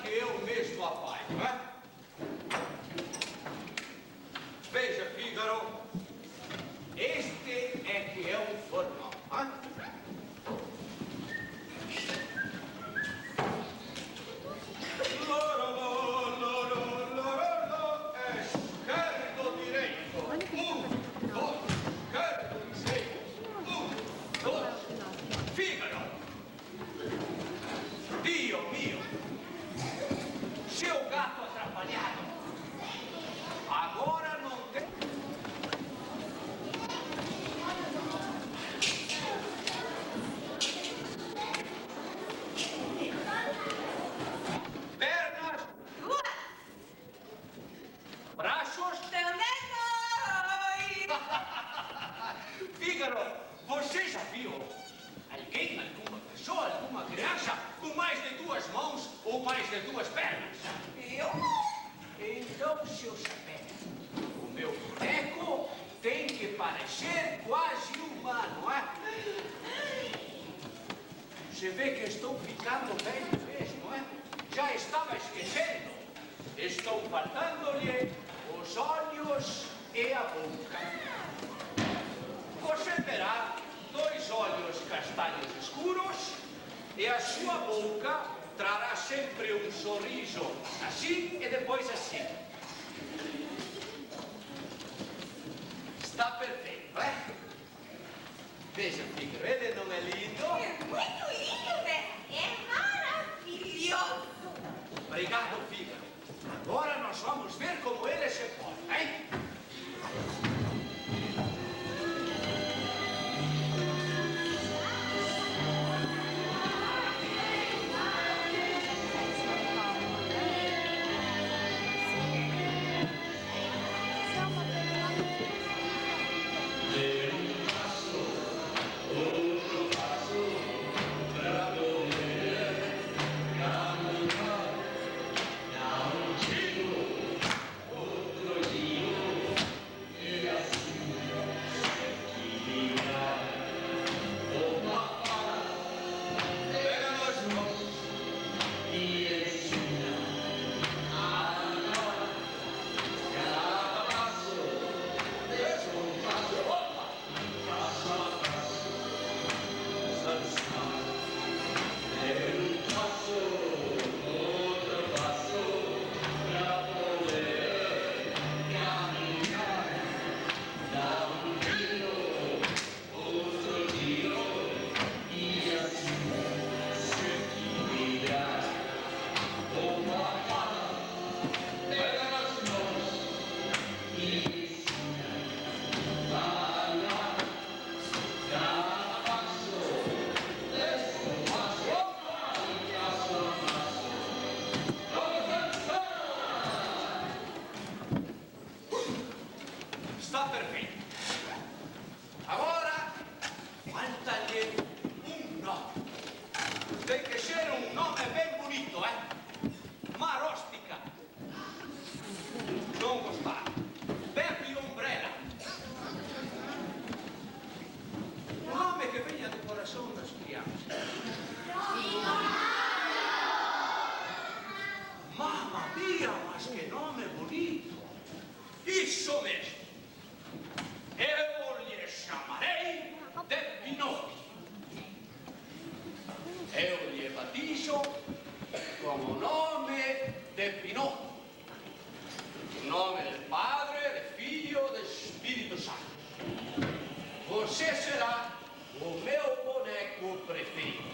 que eu mesmo apago, não é? Veja, Fígaro, este é que é um formal, não é? Você já viu alguém, alguma pessoa, alguma criança com mais de 2 mãos ou mais de 2 pernas? Eu? Então, seu chapéu, o meu boneco tem que parecer quase humano, não é? Você vê que estou ficando velho mesmo, não é? Já estava esquecendo. Estão faltando-lhe os olhos e a boca. Você terá 2 olhos castanhos escuros e a sua boca trará sempre um sorriso assim e depois assim. Está perfeito, é? Veja, Fígaro, ele não é lindo? É muito lindo, né? É maravilhoso. Obrigado, Fígaro. Agora nós vamos ver como ele se porta, hein? Está perfeito. Agora, falta-lhe um nome. Tem que ser um nome bem bonito, é? Marostica. Não gostar. Pepe Umbrella. Um nome que venha do coração das crianças. Mamma mia, mas que nome bonito. Isso mesmo. Eu lhe chamarei de Pinocchio. Eu lhe batizo com o nome de Pinocchio. Em nome do Padre, do Filho e do Espírito Santo. Você será o meu boneco preferido.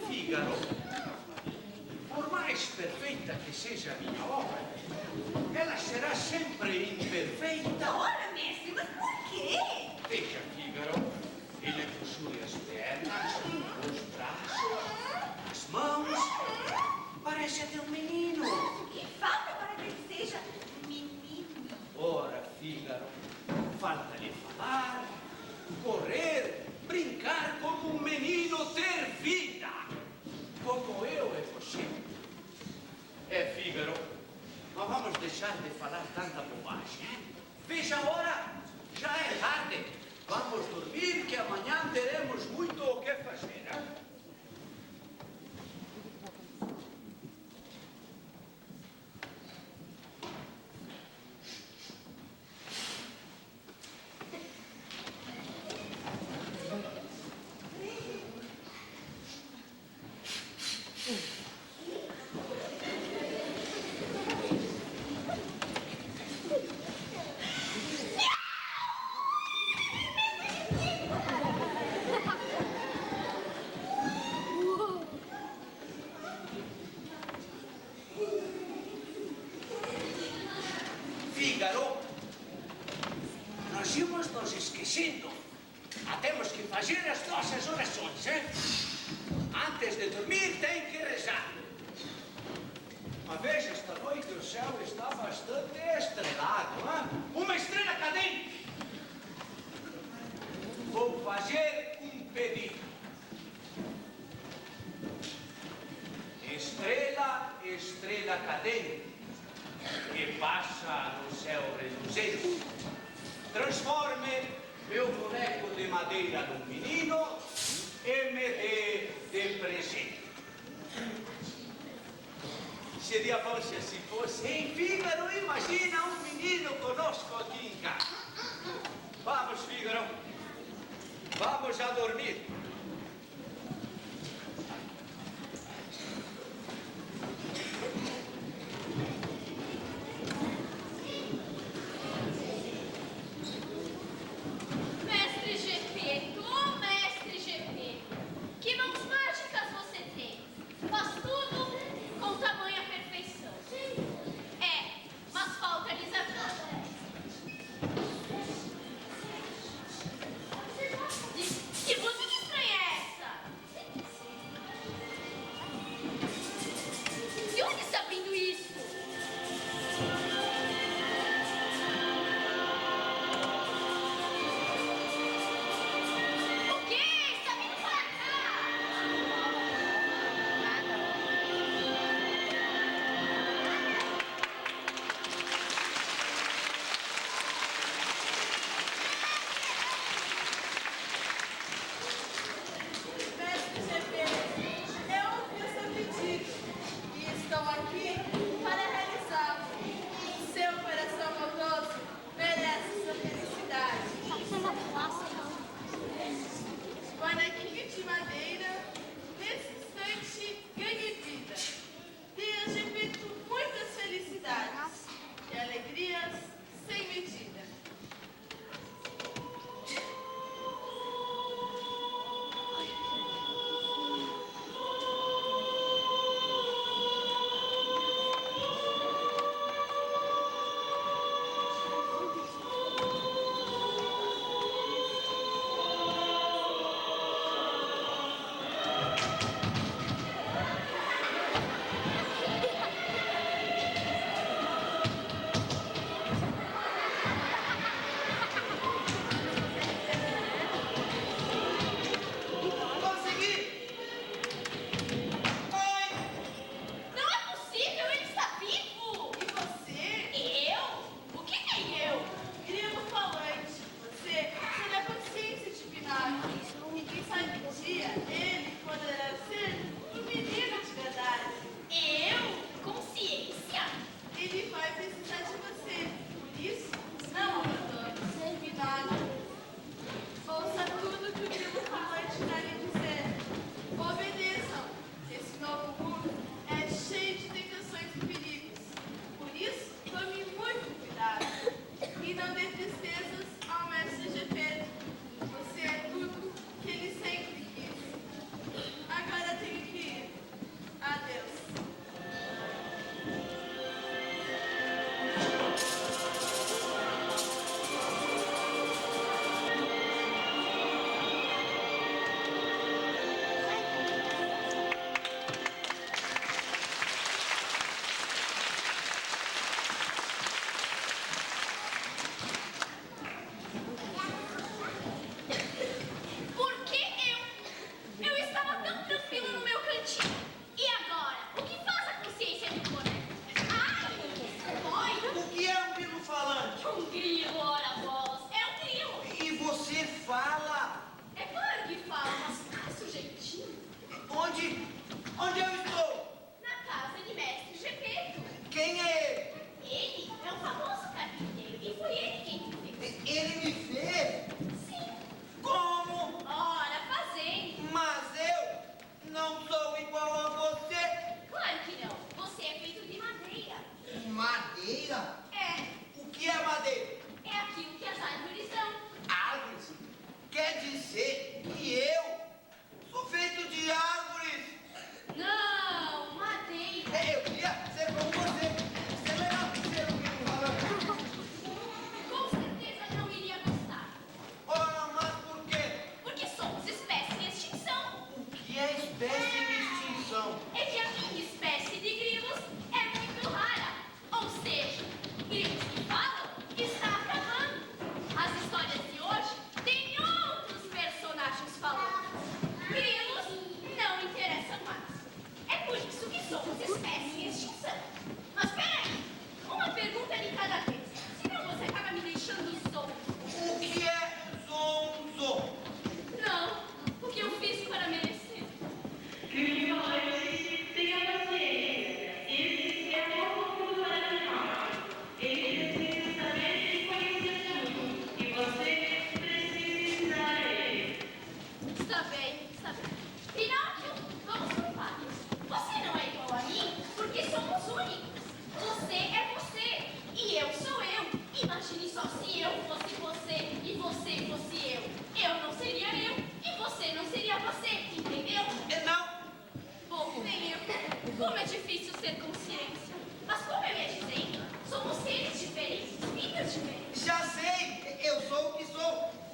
Fígaro, por mais perfeita que seja a minha obra, ela será sempre imperfeita. Ora, mestre, mas por quê? Veja, Fígaro, ele possui as pernas, os braços, as mãos. Parece até um menino. O que falta para que ele seja um menino? Ora, Fígaro, falta-lhe falar, correr, brincar como um menino, ter vida. Como eu e você. Fígaro, mas vamos deixar de falar tanta bobagem, hein? Veja a hora, já é tarde. Vamos dormir, que amanhã teremos muito o que fazer, hein? Fígaro, nós íamos nos esquecendo. Temos que fazer as nossas orações, hein? Antes de dormir, tem que rezar. Mas veja, esta noite o céu está bastante estrelado, hein? Uma estrela cadente. Vou fazer um pedido. Estrela, estrela cadente, que passa no céu reluzente, transforme meu boneco de madeira num menino e me dê de presente. Seria bom se assim fosse. Em Fígaro, imagina um menino conosco aqui em casa. Vamos, Fígaro, vamos a dormir. Ele poderá ser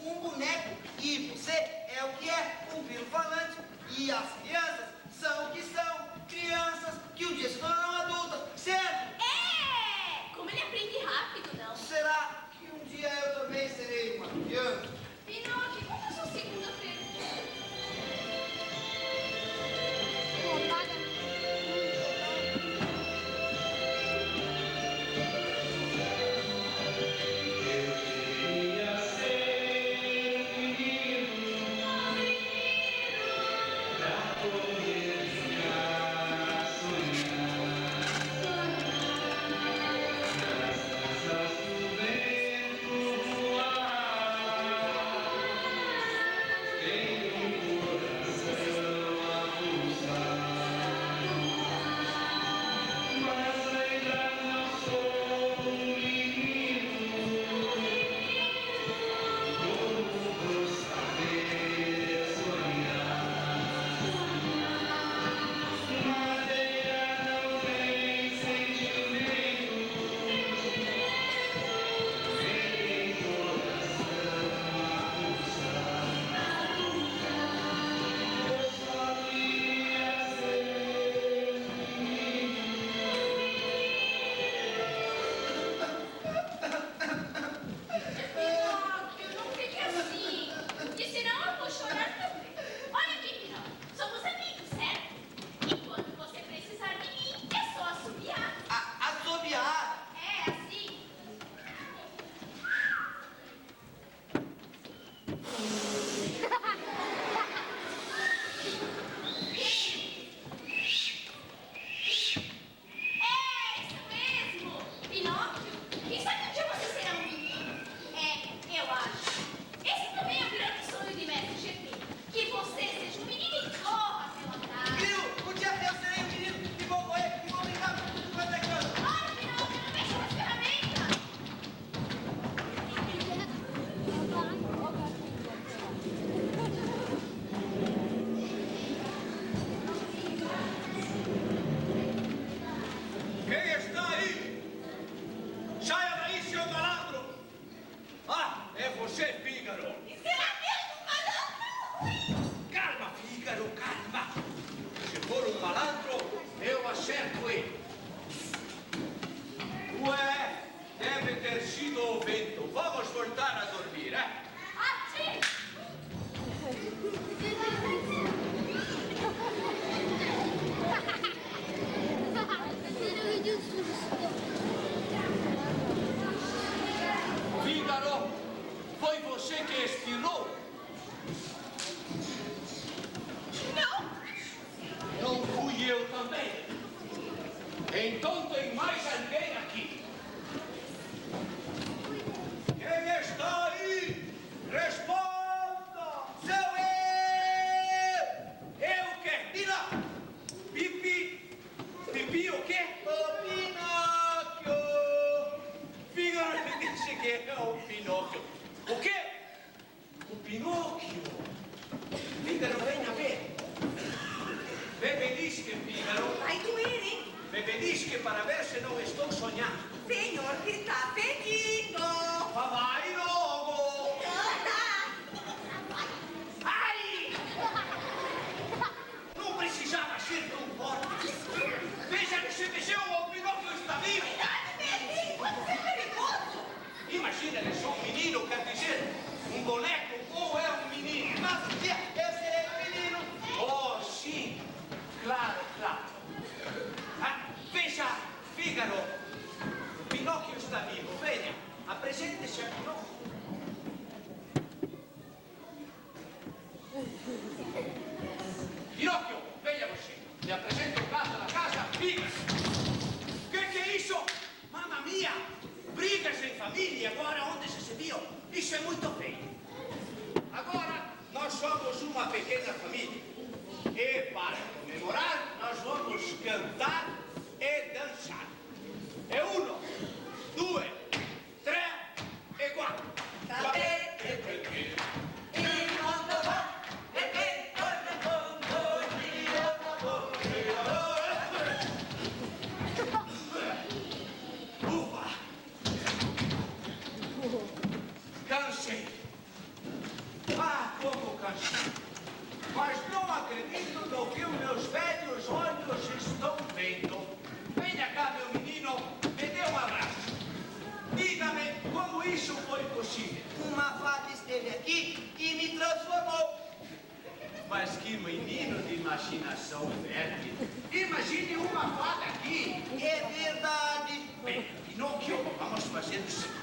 um boneco. E você é o que é, um pino falante. E as crianças são o que são, crianças que um dia se tornarão adultas, certo? É! Como ele aprende rápido, não? Será que um dia eu também serei uma criança? Pinóquio, qual é a sua segunda pergunta? Pinóquio, não fique assim. E senão eu vou chorar também. Olha aqui, Pinóquio. Somos amigos, certo? E quando você precisar de mim, é só assobiar. Assobiar? É assim. É, isso mesmo. Pinóquio, quem sabe um dia você será um menino? É, eu acho. Esse também é o grande sonho de Mestre GP. Que você seja um menino e corra pela casa. Grilo, um dia eu serei um menino e vou correr e vou brincar com tudo quanto é canto. Olha, Pinóquio, não mexa nas ferramentas. Quem está aí? Saia daí, seu malandro! Ah, é você, Fígaro! Será mesmo um malandro? Calma, Fígaro, calma! Se for um malandro, eu acerto ele. Ué, deve ter sido o vento. Vamos voltar a dormir, é? Ati! Fígaro, foi você que espirrou? Não! Não fui eu também. Então tem mais alguém aqui. Quem está aí? Responda! Sou eu! Eu que? Pinóquio! Pipi? Pipi o quê? Ô, Pinóquio! Fígaro me disse que é o Pinóquio. O quê? O Pinóquio. Fígaro, venha ver. Bebelisque, Fígaro. Vai doer, hein? Bebelisque para ver se não estou sonhando. Senhor que está pedindo. Vai logo! Ai! Não precisava ser tão forte. Veja que se mexeu, o Pinóquio está vivo. Bebezinho, você é perigoso. Imagina, ele é só um menino, quer dizer, um boneco ou é um menino? Mas um dia eu serei um menino. Oh, sim, claro, claro. Ah, veja, Fígaro, Pinóquio está vivo. Venha, apresente-se a Pinóquio. Pinóquio, venha você. Le apresento o gato da casa, Fígaro. Que é isso? Mamma mia! Brigas em família, agora onde se viu? Isso é muito feio. Agora, nós somos uma pequena família. E para comemorar, nós vamos cantar e dançar. É 1, 2, 3 e 4. Ufa! Cansei. uma fada esteve aqui e me transformou. Mas que menino de imaginação fértil. Imagine uma fada aqui. É verdade. Bem, Pinóquio, vamos fazer o seguinte.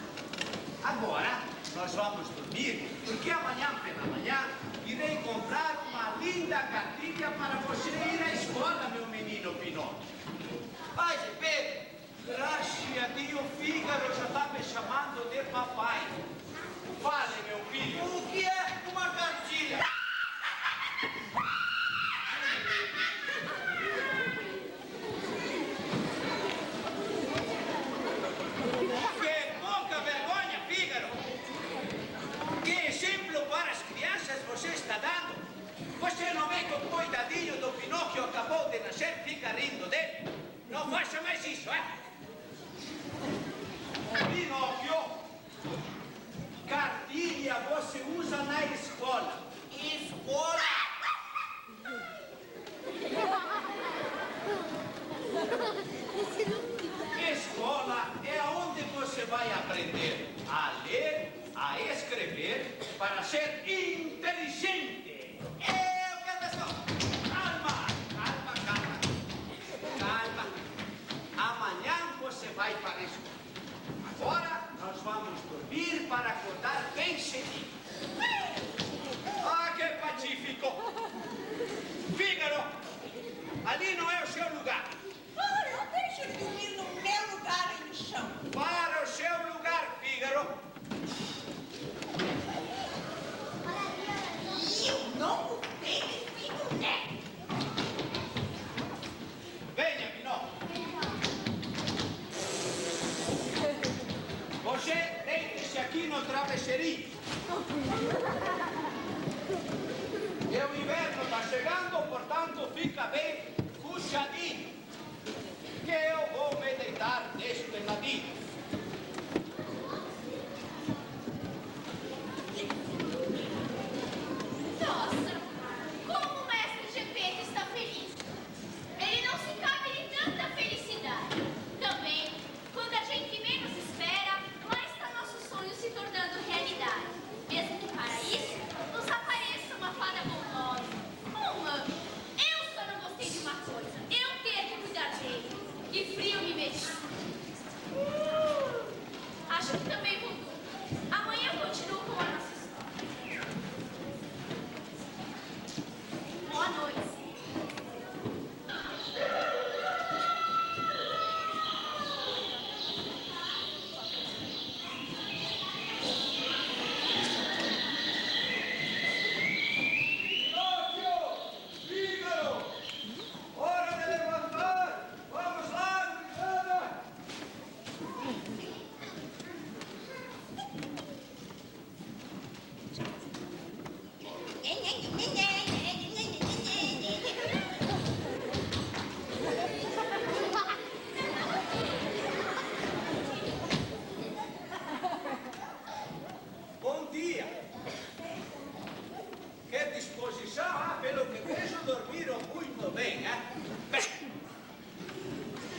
Agora, nós vamos dormir, porque amanhã pela manhã irei comprar uma linda cartilha para você ir à escola, meu menino Pinóquio. Vai, Gepeto. Graças a Dio, Fígaro já está me chamando de papai. Fale, meu filho. O que é uma cartilha? Que pouca vergonha, Fígaro! Que exemplo para as crianças você está dando? Você não vê que o coitadinho do Pinóquio acabou de nascer, fica rindo dele? Não faça mais isso, é? Pinóquio, cartilha você usa na escola. Escola? Escola é onde você vai aprender a ler, a escrever, para ser inteligente. Eu quero ver só. Calma, calma, calma. Calma. Amanhã você vai para a escola. Agora nós vamos dormir para acordar bem cedinho. Ah, que pacífico. Fígaro, ali não é o seu lugar. Ora, eu deixo ele dormir no meu lugar aí no chão. Para o seu lugar, Fígaro. Eu não gostei desse boneco. Venha, Pinóquio. Você deite-se aqui no travesseirinho. E o inverno está chegando, portanto, fica bem puxadinho. Que eu vou me deitar neste ladinho. Nossa, como o mestre Gepeto está feliz. Ele não se cabe de tanta felicidade. Também, quando a gente menos espera, lá está nosso sonho se tornando realidade. Mesmo que para isso, nos apareça uma fada bondosa. Uma, eu só não gostei de uma coisa. Eu ter que cuidar dele. Que frio me meti. Acho que também vou dormir. Amanhã eu continuo com a nossa história. Boa noite. Pinóquio! Fígaro! Hora de levantar! Vamos lá, gurizada! Bom dia! Que disposição, pelo que vejo, dormiram muito bem, né? Bem,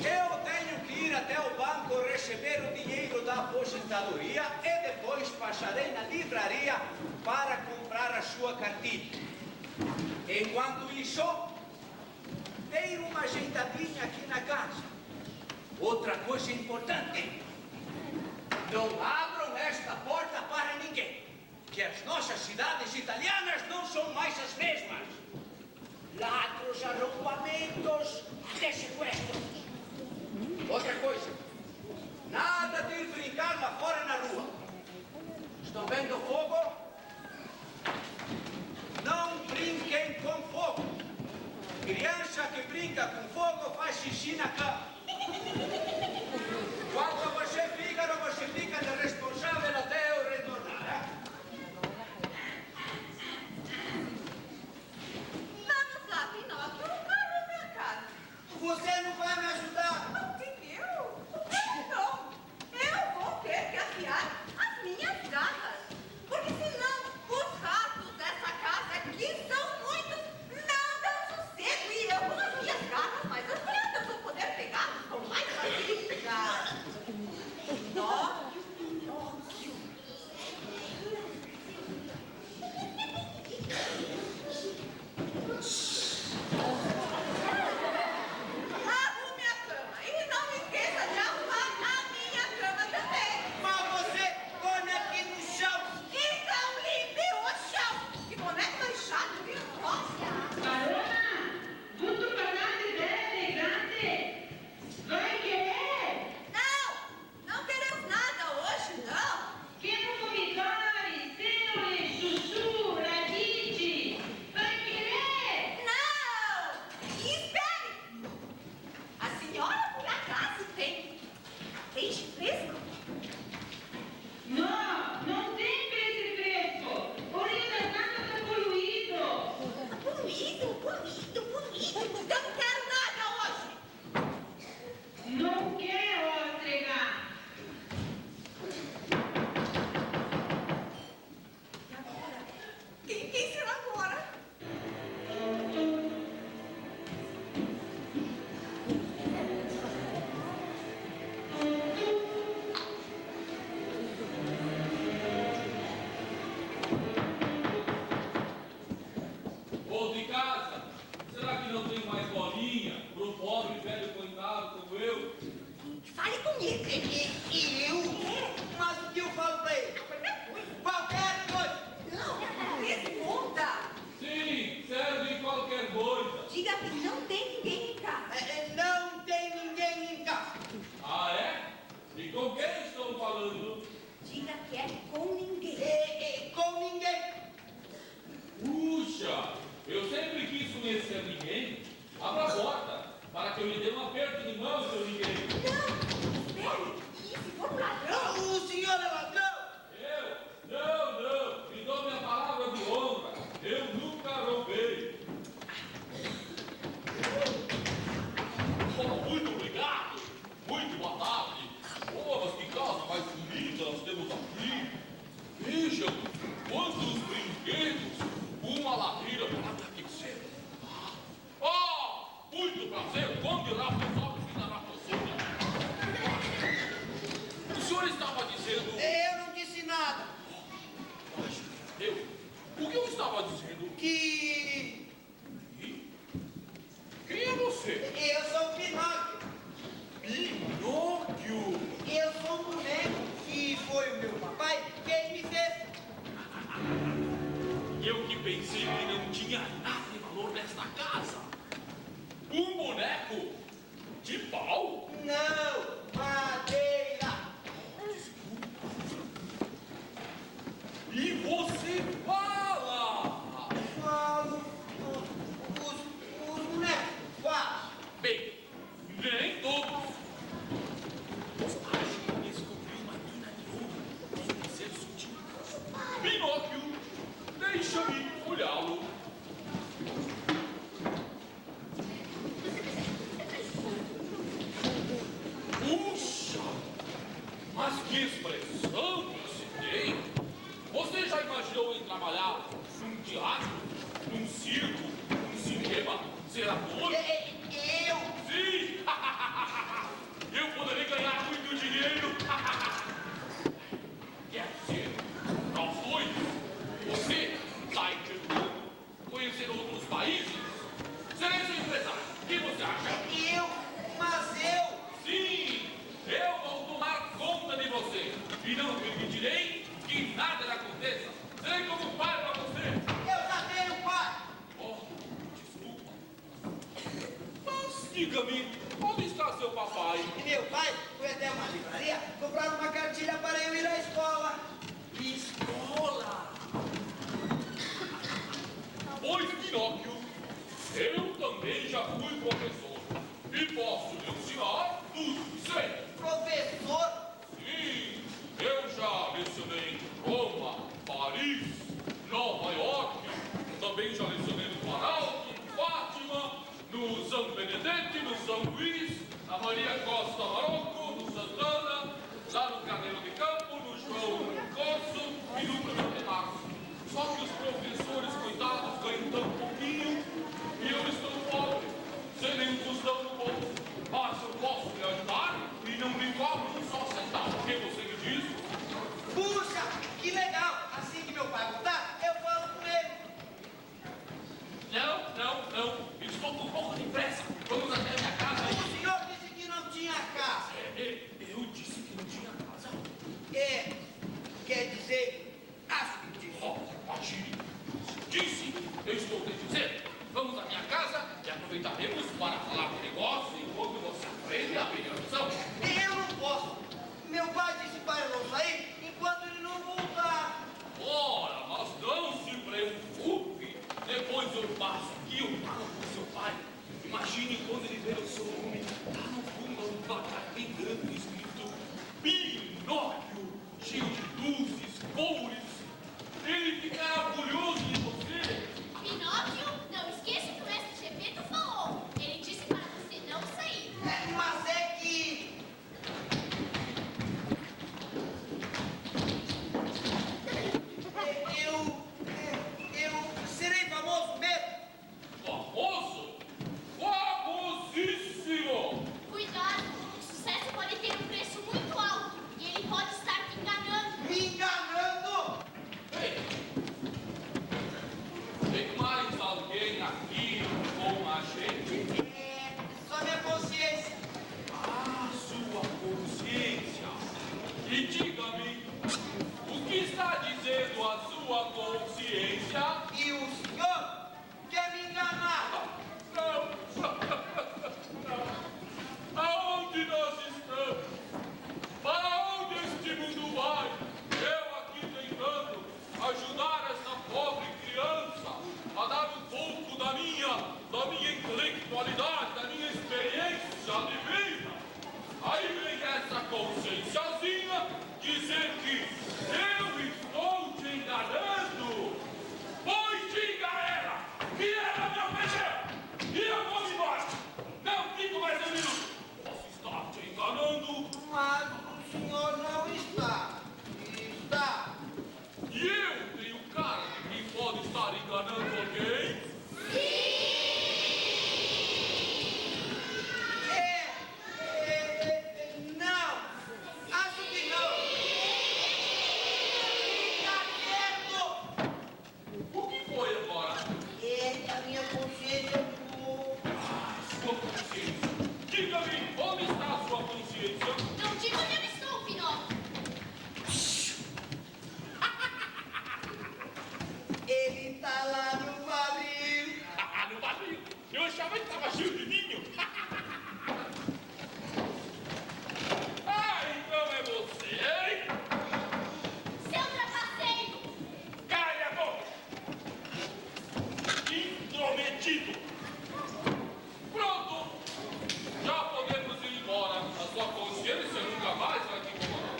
eu tenho que ir até o banco receber o dinheiro da aposentadoria e depois passarei na livraria para comprar a sua cartilha. Enquanto isso, dei uma ajeitadinha aqui na casa. Outra coisa importante, não abram esta porta para ninguém, que as nossas cidades italianas não são mais as mesmas. Ladros, arrombamentos, de sequestros. Outra coisa, nada de ir brincar lá fora na rua. Estão vendo fogo? Não brinquem com fogo. Criança que brinca com fogo faz xixi na cama. Quanto a você, Fígaro, você fica de responsável até eu retornar, Vamos lá, Pinóquio, vamos pra casa. Você não vai me ajudar? Não tem eu? Não. Eu vou ter que afiar as minhas garras. Porque senão os ratos dessa casa aqui são muitos, não dão sossego. E eu com as minhas garras mais afiadas vou poder pegar Volto em casa. Será que não tem mais bolinha pro pobre velho coitado como eu? Fale comigo. E eu? Mas o que eu falo pra ele? Qualquer coisa. Não, responda. Sim, serve qualquer coisa. Diga que não tem ninguém em casa. Não tem ninguém em casa. Ah, é? E com quem estou falando? Diga que é com ninguém. Com ninguém. Puxa, eu sempre quis conhecer ninguém. Abra a porta, para que eu lhe dê um aperto de mão, seu ninguém. Não, espere. E se for um ladrão? O senhor é ladrão? Não, me dou minha palavra de honra. Eu nunca roubei. Oh, muito obrigado. Muito boa tarde. Oh, mas que casa mais bonita nós temos aqui. Vejam quantos brinquedos. Uma lareira para aquecer. Oh, muito prazer. Conde Raposo e da Raposona. O senhor estava dizendo... Eu não disse nada. O que eu estava dizendo? Que Quem é você? eu sou o Pinóquio. Pinóquio! Eu sou um boneco que foi o meu papai quem me fez. Eu que pensei que não tinha nada de valor nesta casa. Um boneco de pau? Não, madeira. E você fala! Falo. Os bonecos. Falam. Bem, nem todos. Acho que descobri uma mina de ouro. Tem que ser sutil. Pinóquio, deixa-me olhá-lo. Puxa! Mas que expressão você tem! Você já imaginou em trabalhar num teatro, num circo, num cinema, ser ator? Eu. Sim! Eu poderia ganhar muito dinheiro! Quer dizer, nós dois, você sai pelo mundo, conhecer outros países, serei seu empresário. O que você acha? Mas eu. Sim! Eu vou tomar conta de você e não permitirei que nada lhe aconteça. Serei como um pai para você. Eu já tenho pai. Oh, desculpa. Mas diga-me, onde está seu papai? E meu pai foi até uma livraria comprar uma cartilha para eu ir à escola. Escola! Pois, Pinóquio, eu também já fui professor e posso lhe ensinar tudo que sei. Professor. Sim, eu já lecionei em Roma, Paris, Nova York, também já lecionei no Planalto, Fátima, no São Benedete, no São Luís, na Maria Costa Marocco, no Santana, lá no Carneiro de Campo, no João Corso e no Primeiro de Março. Só que os professores, coitados, ganham tão pouquinho e eu estou pobre, sem nenhum tostão no bolso. Mas eu posso lhe ajudar e não me cobro um só centavo. O que você me diz? Puxa, que legal. Assim que meu pai voltar, eu falo com ele. Não. Estou com um pouco de pressa. Vamos até a minha casa. O senhor disse que não tinha casa. Eu disse que não tinha casa. Quer dizer, acho que disse. Oh, atire. Disse, eu estou te dizendo. Vamos à minha casa e aproveitaremos para falar de negócio enquanto você aprende a pedir a lição. Eu não posso. Meu pai disse para eu não sair enquanto ele não voltar. Ora, mas não se preocupe. Depois eu passo aqui, eu falo com seu pai. Imagine quando ele ver o seu nome lá no fundo de um placar bem grande escrito Pinóquio, cheio de luzes, cores. Ele ficará orgulhoso de você. Pinóquio, não esqueça que o mestre Gepeto falou. espiritualidade, da minha experiência de vida. Aí vem essa conscienciazinha dizer que eu estou te enganando. Pois diga a ela que ela me ofendeu e eu vou embora. Não fico mais um minuto. Posso estar te enganando? Mas o senhor não está. Está. E eu tenho cara de quem pode estar enganando alguém? Não. Acho que não. Está certo. O que foi agora? A minha consciência mudou. Sua consciência. Diga-me, onde está a sua consciência? Não diga onde eu estou, Pinóquio. Ele está lá no barril. No barril. Eu achava que estava cheio de ninho. Então é você, hein? Seu trapaceiro. Calha a boca. Intrometido. Pronto. Já podemos ir embora. A sua consciência nunca mais vai te incomodar.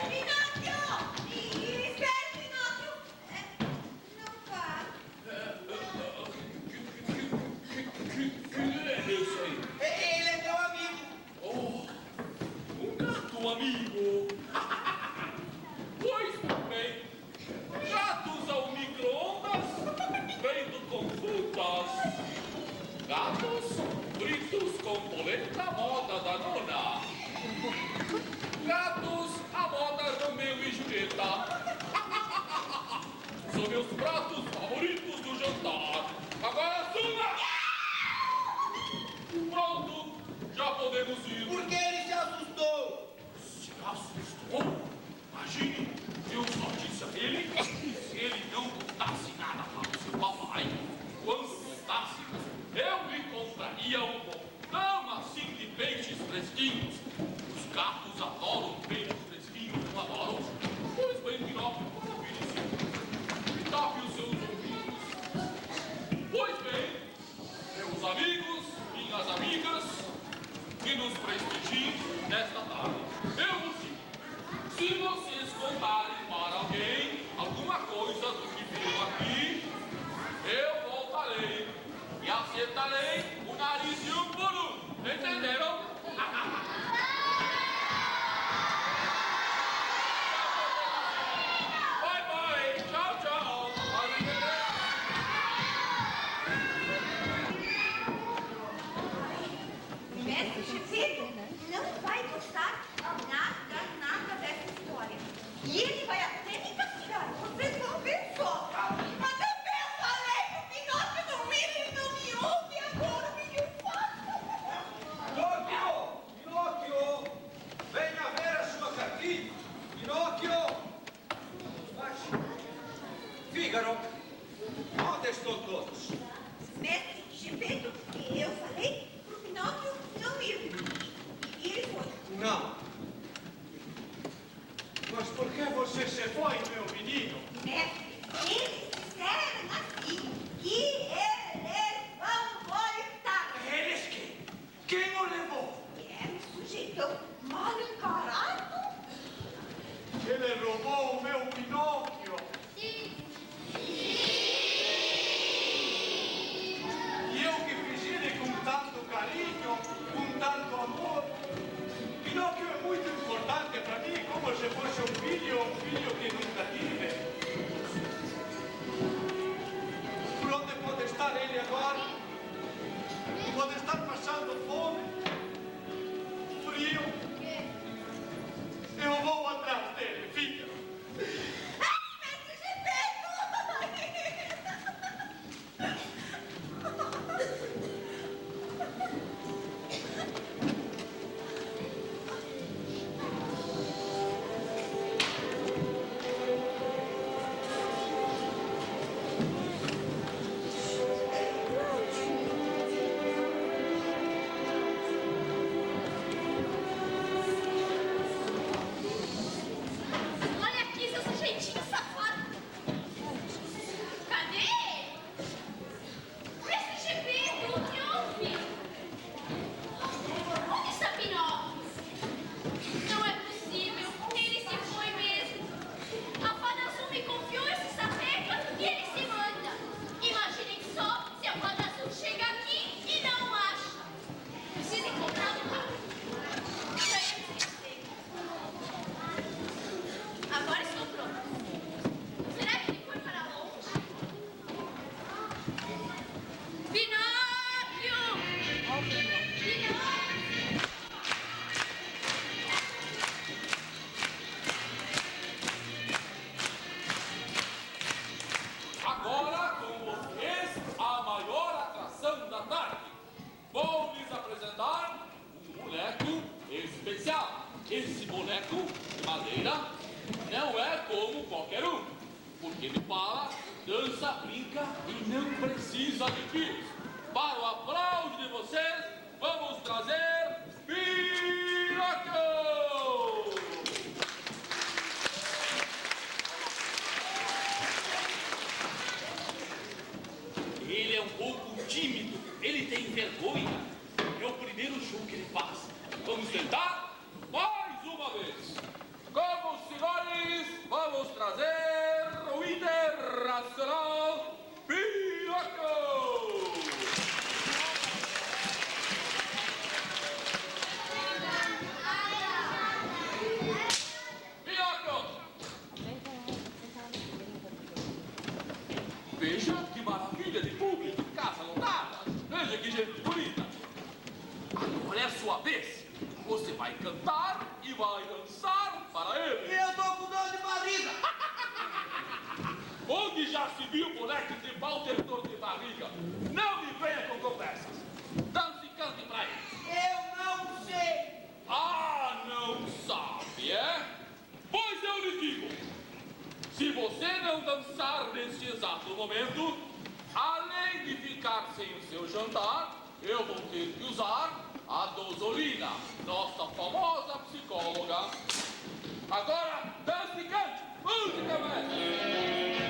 Pinóquio! Espere, Pinóquio! Não vá. Que é esse aí? Ele é meu amigo. Oh, um gato amigo. Pois bem, gatos ao micro-ondas, feito com frutas. Gatos fritos com polenta moda da nona. Gatos à moda Romeu e Julieta. São meus pratos favoritos do jantar. Agora suma! Pronto, já podemos ir. Porque ele se assustou. Se assustou? Imagine, eu só disse a ele que se ele não contasse nada para o seu papai, quando voltasse, eu lhe compraria um montão assim de peixes fresquinhos. Os gatos adoram peixes fresquinhos, não adoram? Pois bem, Pinóquio, maravilha-se. E tape os seus ouvidos. Pois bem, meus amigos, minhas amigas, que nos prestigiem nesta tarde. Eu vos digo, se vocês contarem para alguém alguma coisa do que viram aqui, eu voltarei e acertarei o nariz de um por um. Entenderam? Bye, bye. Tchau, tchau. Mestre Gepeto não vai gostar nada dessa história. E ele vai até me castigar. Vocês vão ver só. Mas também eu falei pro Pinóquio não ir, ele não me ouve. Agora o que eu faço? Pinóquio! esse boneco de madeira não é como qualquer um, porque ele fala, dança, brinca e não precisa de fios. Para o aplauso de vocês, vamos trazer Pinóquio! Ele é um pouco tímido, ele tem vergonha. É o primeiro show que ele faz. Vamos tentar mais uma vez. Como os senhores, vamos trazer o Internacional Pinóquio! Pinóquio! Veja que maravilha de público, casa lotada. Veja que gente bonita. Agora é a sua vez. Você vai cantar e vai dançar para ele. Eu tô com dor de barriga. Onde já se viu boneco de pau ter dor de barriga? Não me venha com conversas. Dance e cante para ele. Eu não sei. Ah, não sabe, é? Pois eu lhe digo. Se você não dançar neste exato momento, além de ficar sem o seu jantar, eu vou ter que usar a Dozolina, nossa famosa psicóloga. Agora, dance e cante. Música, mestre.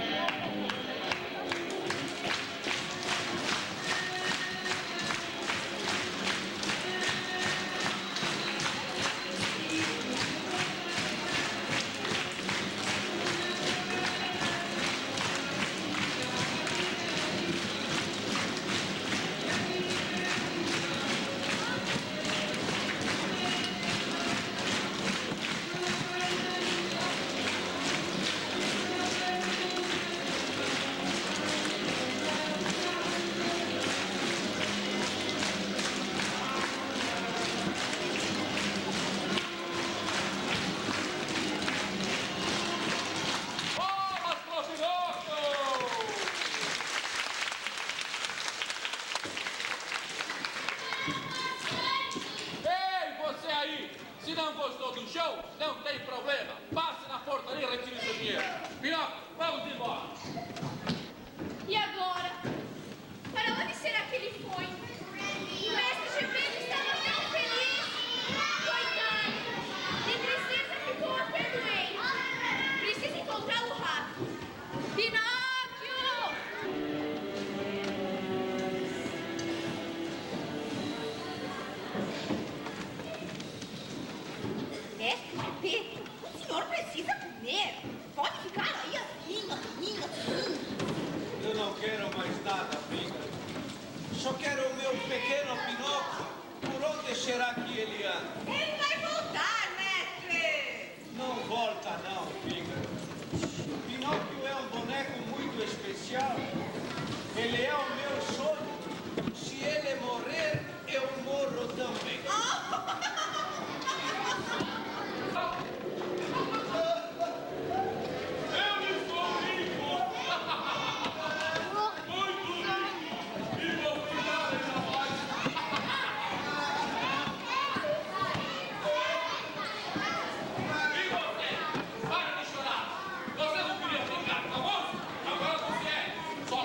Se não gostou do show, não tem problema. Passe na portaria e retire seu dinheiro. Pinóquio, vamos embora. E agora? Para onde será que ele foi? O mestre Gepeto estava tão feliz. Coitado. De tristeza ficou até doente. Precisa encontrá-lo rápido. Pinóquio! Mestre Gepeto, o senhor precisa comer. Pode ficar aí assim, assim, assim. Eu não quero mais nada, amiga. Só quero o meu pequeno Pinóquio. Por onde será que ele anda? Ele vai voltar, mestre. Não volta não, Fígaro. Pinóquio é um boneco muito especial. Ele é o meu sonho. Se ele morrer, eu morro também. Eu estou rico! Muito rico! E vou ficar ainda mais! E você? Para de chorar! Você não queria ficar famoso? Agora você é! Só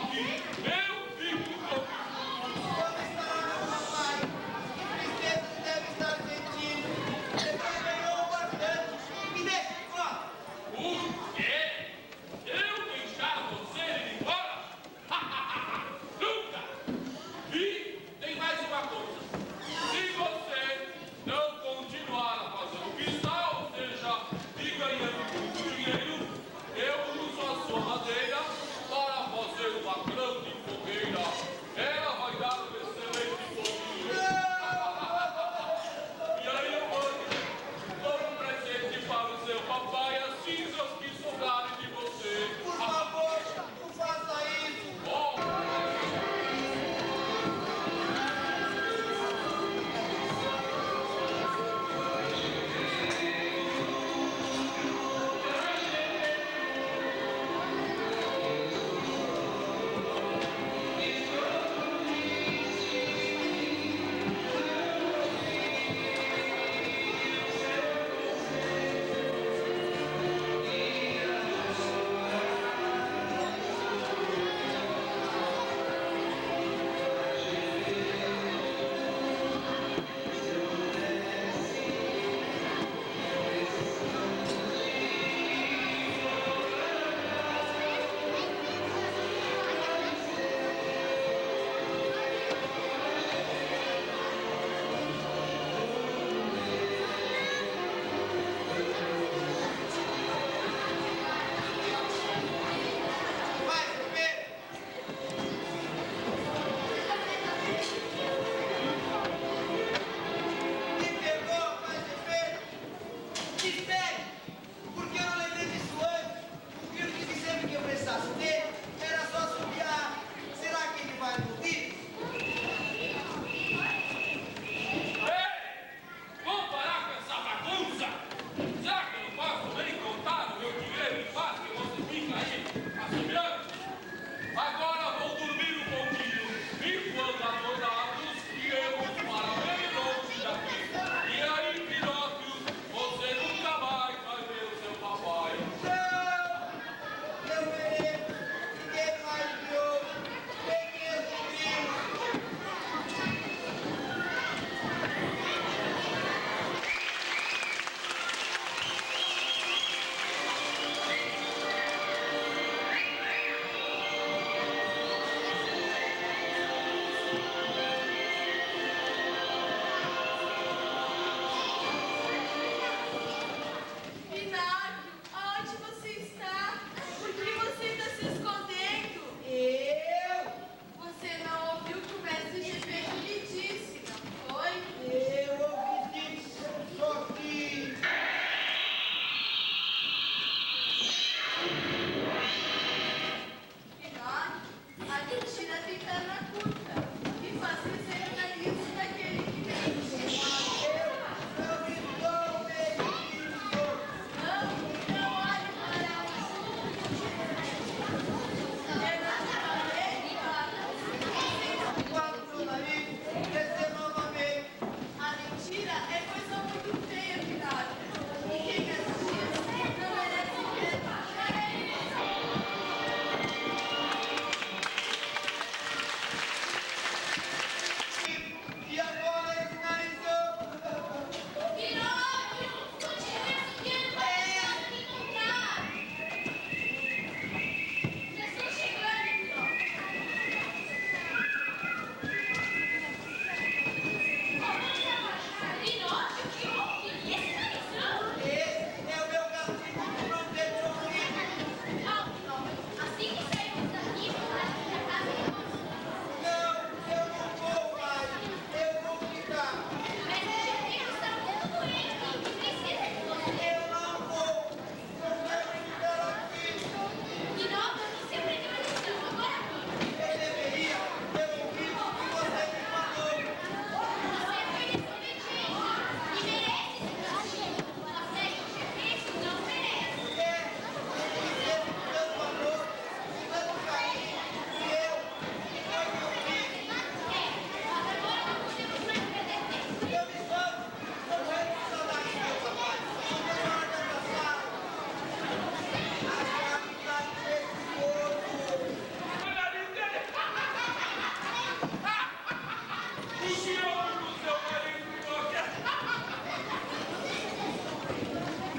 Judiamos do seu marido, Pinóquio.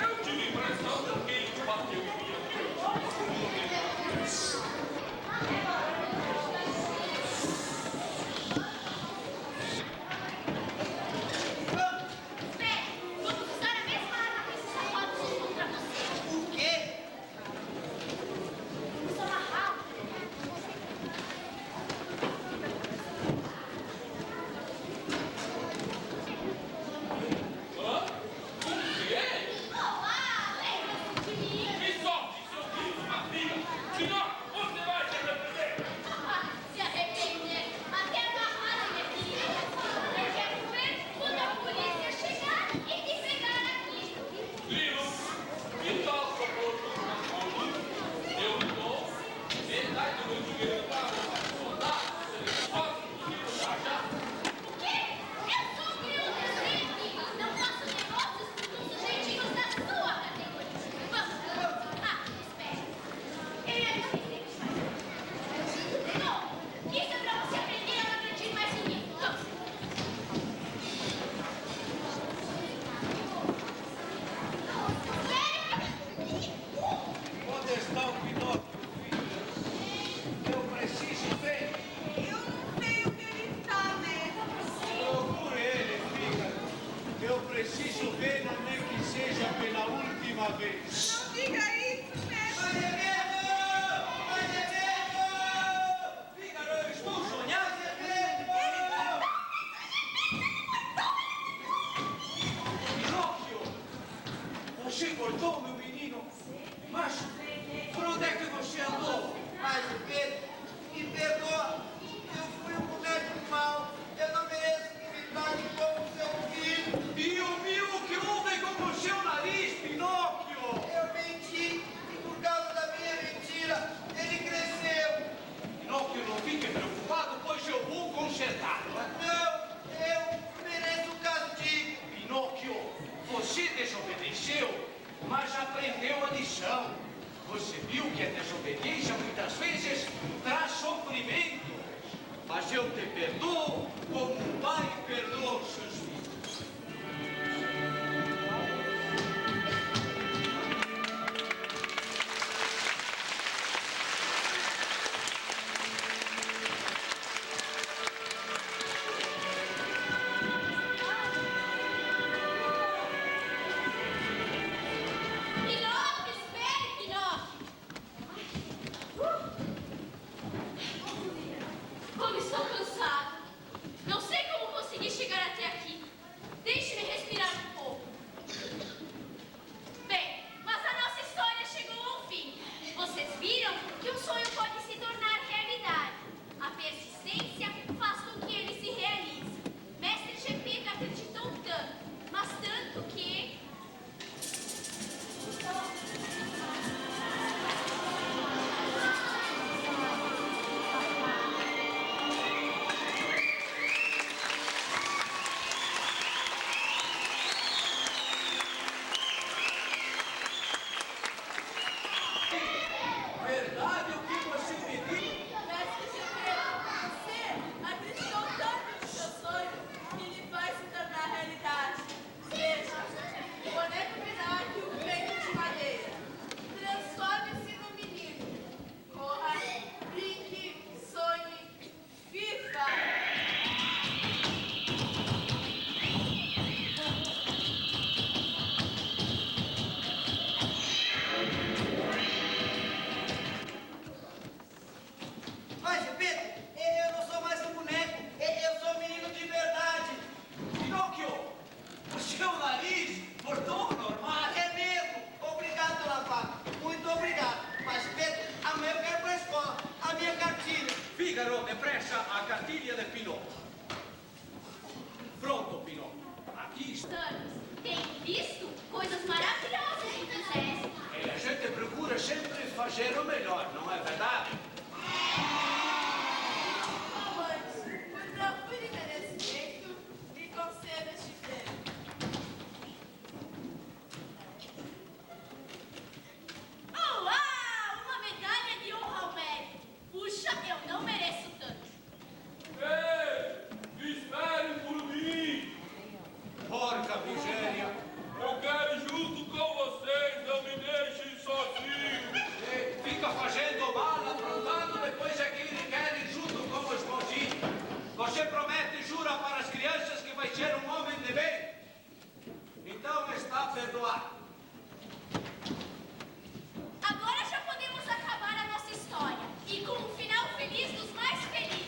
Eu tive a impressão que alguém bateu em mim. Espera, vamos usar a mesma arma que esses sapatos usam contra você. O quê? Vamos amarrá-lo. promete e jura para as crianças que vai ser um homem de bem. Então está perdoado. Agora já podemos acabar a nossa história e com um final feliz dos mais felizes.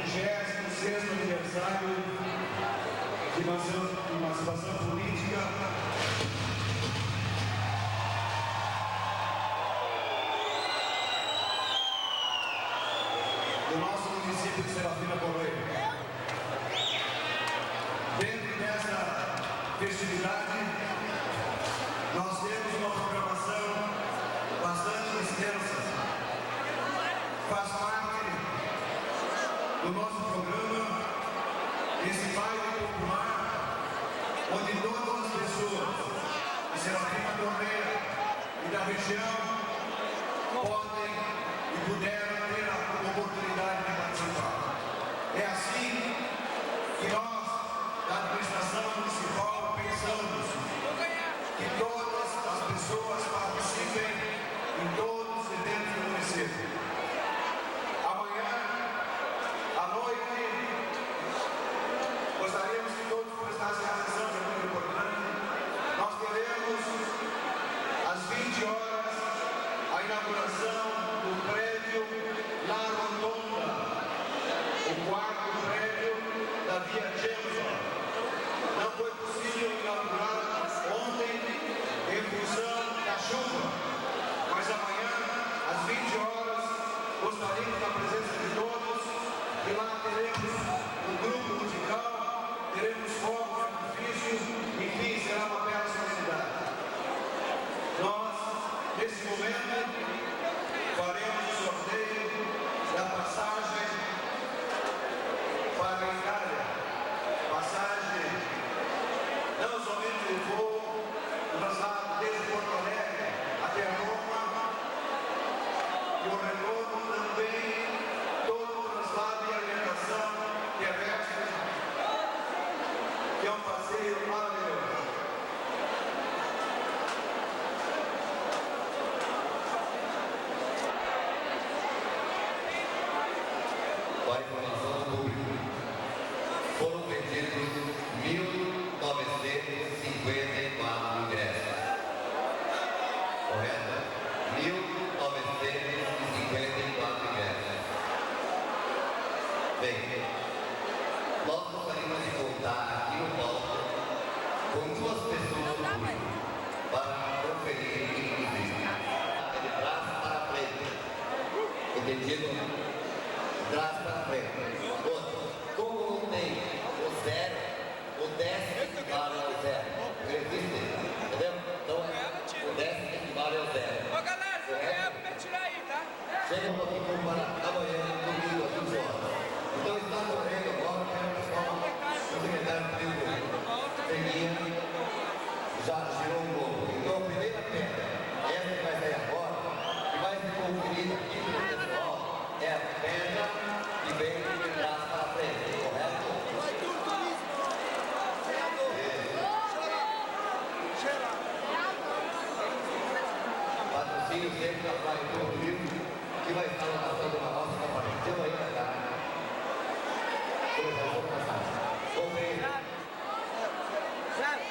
26º aniversário de emancipação política do nosso município de Serafina Correia. Dentro dessa festividade, nós temos uma programação bastante extensa. Faz parte do nosso programa esse baile popular, onde todas as pessoas de Serafina Correia e da região podem e puderam ter a oportunidade de participar. É assim que nós, da administração municipal, pensamos que todas as pessoas participem em todos os eventos do município. Amanhã, à noite, gostaríamos que todos prestassem atenção, que é muito importante. Nós teremos, às 20 horas, a inauguração do prédio La Rotonda, o quarto prédio da Via Jameson. Não foi possível inaugurar ontem em função da chuva, mas amanhã, às 20 horas, gostaríamos da presença de todos, e lá teremos um grupo musical, teremos fogos de artifício, enfim, será uma bela solenidade. Nós, nesse momento, faremos o sorteio da passagem para a Itália. Passagem não somente do voo, lançado desde Porto Alegre até Roma, e o retorno também, todo o translado e alimentação terrestre, que é um passeio maravilhoso. Com a informação do público, foram vendidos 1.954 ingressos. Correto? 1.954 ingressos. Bem, nós gostaríamos de contar aqui no palco com 2 pessoas do público para conferir, inclusive, de trás para frente. Entendido? Trás para frente. Outro, como não tem o 0, o 10 equivale ao 0. Não existe, entendeu? Então, o 10 equivale ao 0. Ô galera, se ganhar, pra tirar aí, tá? Chega um pouquinho para amanhã, domingo, às 20 horas. Então, está correndo agora, o pessoal, o secretário do Peguinha já girou um pouco. Então, a primeira pedra, essa que vai sair agora, que vai ser conferida aqui pelo pessoal, é a pedra que vem de trás para frente, correto? Patrocínio sempre da Praia do Rio, que vai estar lançando uma nossa capacitação aí na tarde. Começar a passar. Vamos ver. Zero.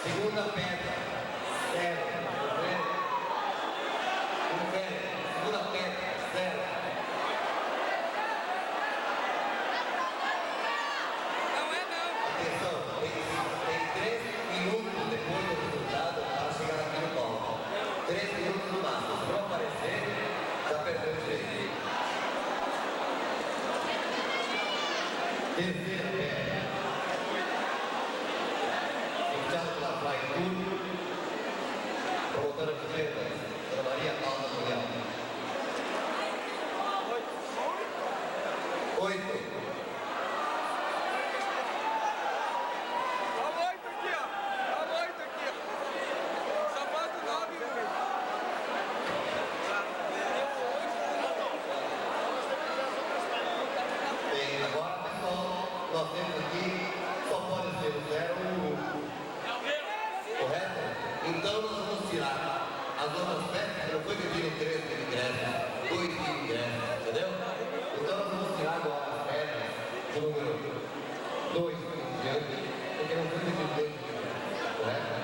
Segunda pedra, 0. Segunda pedra, 0. Atenção, tem 3 minutos depois do resultado para chegar aqui no palco. 3 minutos no máximo. Se não aparecer, já perdeu o jeito. Terceira pedra. Puxado pela Praia Tudo, promotora de vendas, Ana Maria Alva Cunhal. 8. Vamos 8 aqui, ó. Vamos 8 aqui, ó. Só falta 9 e 1. Bem, agora, pessoal, nós temos aqui, só pode ser o 0 ou o 1. Correto? Então nós vamos tirar a as outras festas não foi pedido 3 de ingresso, 2 de ingresso, entendeu? Então nós vamos tirar agora as pedras do número 2 em diante, porque não foi pedido 3 de ingresso, correto?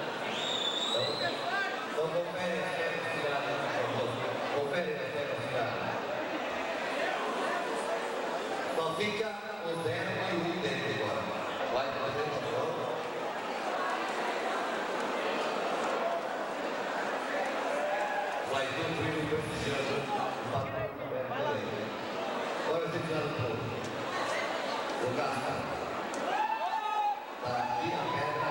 Então confere as pedras tiradas, por favor. Confere as pedras tiradas. Só fica o 0 e o 1 dentro agora. Vai fazer o favor. Vai ter um primo prestigiando o papel também. Agora você tira do povo. O Gaspa. Tá aqui a pedra.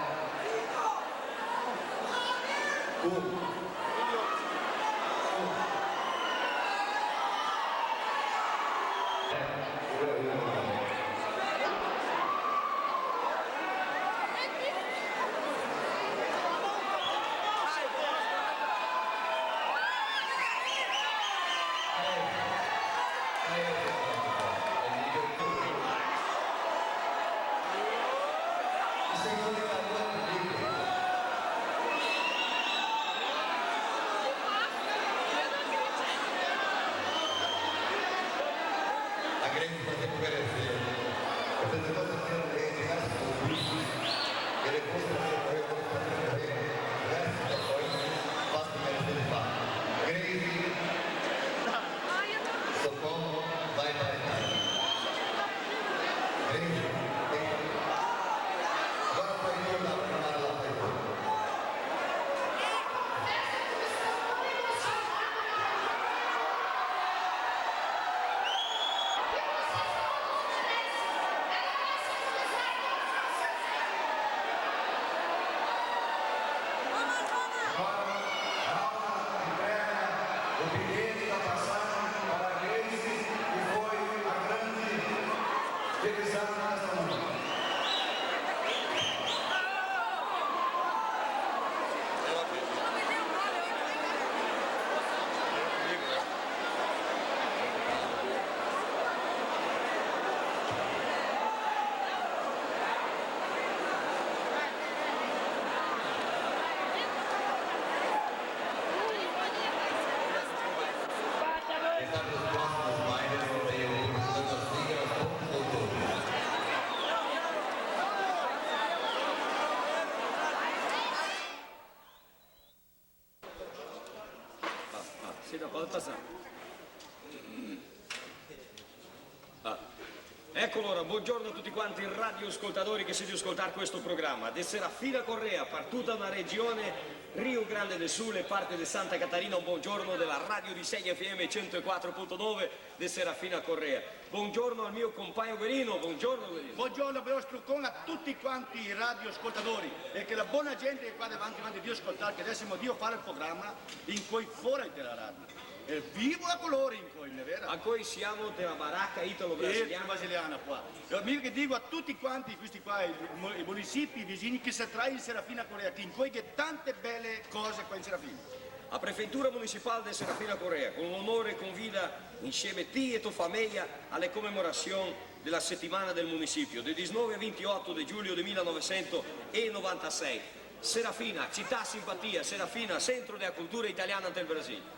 Ecco allora, buongiorno a tutti quanti i radioascoltatori che siete ascoltare questo programma. De Serafina Correa, per tutta una regione, Rio Grande del Sul e parte di Santa Catarina, un buongiorno della radio di 6 FM 104.9 de Serafina Correa. Buongiorno al mio compagno Guerino, buongiorno Guerino. Buongiorno però Struccon a tutti quanti i radioascoltatori e che la buona gente che qua davanti di ascoltare, che adesso Dio fare il programma in cui fuori della radio. E vivo a colori in cui, è vero? A cui siamo della baracca italo-brasiliana qua. Io che dico a tutti quanti questi qua, i municipi vicini che si trae in Serafina Correa, in cui che tante belle cose qua in Serafina. A Prefeitura Municipal di Serafina Correa, con l'onore convida insieme te e tua famiglia alle commemorazioni della settimana del municipio, del 19 al 28 di giugno del 1996. Serafina, città simpatia, Serafina, centro della cultura italiana del Brasile.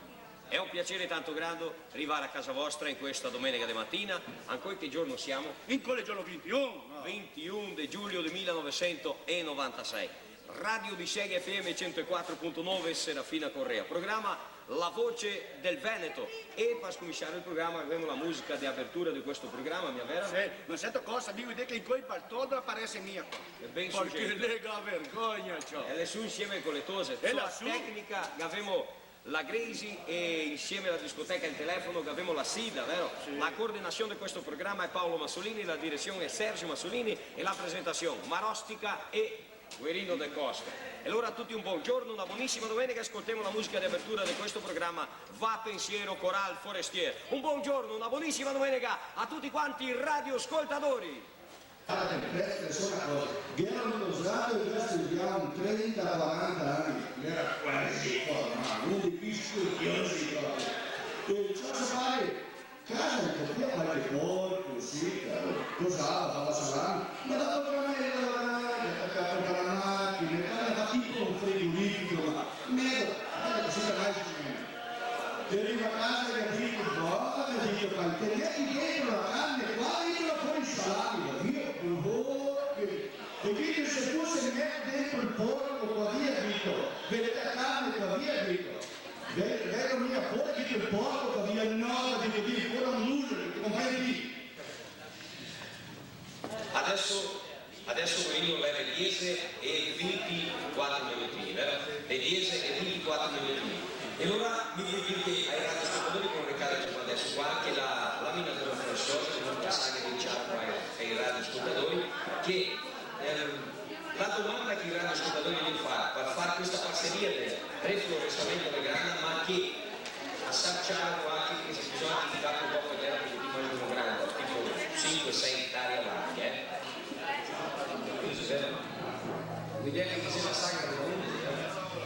È un piacere tanto grande arrivare a casa vostra in questa domenica di mattina. Ancora che giorno siamo? In quale giorno 21? No. 21 di giugno del 1996. Radio di 6 FM 104.9 Serafina Correa. Programma La Voce del Veneto. E per cominciare il programma abbiamo la musica di apertura di questo programma, mia vera? Sì, ma sento cosa, dico che in quel partito apparece mia. È ben perché lega vergogna ciò. E le su insieme con le tose. E la tecnica che abbiamo la Gresi e insieme alla discoteca il telefono che abbiamo la SIDA, vero? Sì. La coordinazione di questo programma è Paolo Massolini, la direzione è Sergio Massolini e la presentazione Marostica e Guerino De Costa. E allora a tutti un buongiorno, una buonissima domenica, ascoltiamo la musica di apertura di questo programma Va Pensiero Coral Forestier. Un buongiorno, una buonissima domenica a tutti quanti i radioascoltatori. Questa è una cosa, viene usato e già studiamo 30-40 anni, era quasi formale, uno di più studiosi e ciò si fare, casa capiva qualche porco, sì, cos'ha, la salame, ma dopo che la macchina, fa tipo un frigorifero, ma meno, così da mai arriva a casa e capito, cosa capito, perché metti dentro la carne qua e io fuori il salame, capito? E quindi se tu se metti dentro il porco qua via, capito? Vedete la carne qua via, capito? Vedo mia fuori, capito, il porco qua via, no, capito, il porco non usa, ti comprendi? Adesso vengono le 10 e 24 minuti, vero? Le 10 e 24 minuti. E allora mi devi dire che ai radioascoltatori comunicare adesso qua che la lamina della Franciosa, che non passa che diciamo ai radioascoltatori, che la domanda che i radioascoltatori devono fare per fare questa passeria del reflorestamento del grana, ma che assaggiare qualche che si bisogna indicare un po' vedere che tipo di grande, tipo 5-6 ettari avanti, l'idea che ci sia la sagra